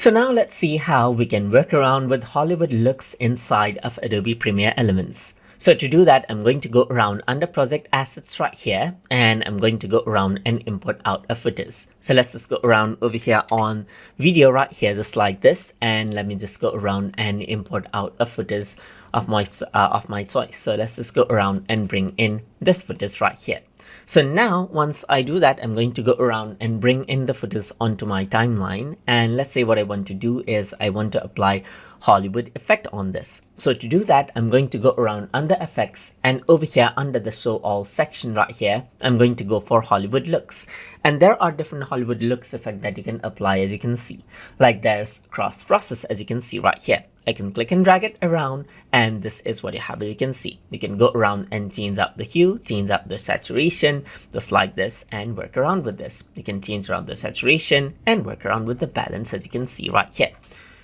So now let's see how we can work around with Hollywood looks inside of Adobe Premiere Elements. So to do that, I'm going to go around under Project Assets right here, and I'm going to go around and import out a footage. So let's just go around over here on video right here, just like this, and let me just go around and import out a footage of my choice. So let's just go around and bring in this footage right here. So now once I do that, I'm going to go around and bring in the footage onto my timeline. And let's say what I want to do is I want to apply Hollywood effect on this. So to do that, I'm going to go around under effects, and over here under the show all section right here, I'm going to go for Hollywood looks. And there are different Hollywood looks effect that you can apply, as you can see. Like there's cross process, as you can see right here. I can click and drag it around, and this is what you have. As you can see, you can go around and change up the hue, change up the saturation, just like this, and work around with this. You can change around the saturation and work around with the balance, as you can see right here.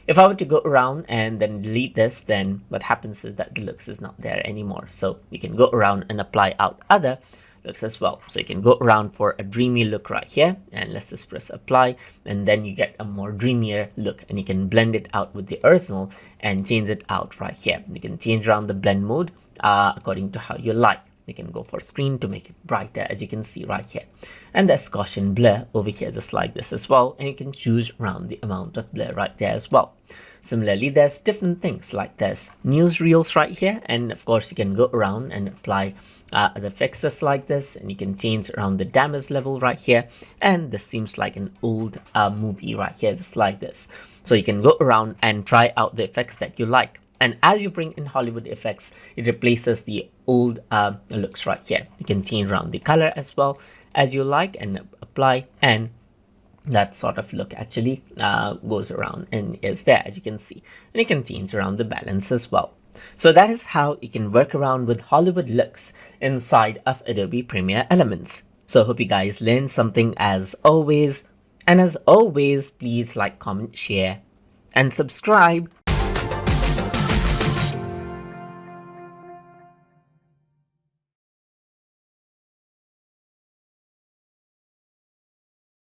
If I were to go around and then delete this, then what happens is that the looks is not there anymore. So you can go around and apply out other looks as well. So you can go around for a dreamy look right here, and let's just press apply, and then you get a more dreamier look, and you can blend it out with the original and change it out right here. You can change around the blend mode according to how you like. You can go for screen to make it brighter, as you can see right here. And there's Gaussian blur over here, just like this as well. And you can choose around the amount of blur right there as well. Similarly, there's different things like there's newsreels right here. And of course, you can go around and apply the effects just like this. And you can change around the damage level right here. And this seems like an old movie right here, just like this. So you can go around and try out the effects that you like. And as you bring in Hollywood effects, it replaces the old looks right here. You can change around the color as well as you like and apply, and that sort of look actually goes around and is there, as you can see. And you can change around the balance as well. So that is how you can work around with Hollywood looks inside of Adobe Premiere Elements. So I hope you guys learned something as always. And as always, please like, comment, share, and subscribe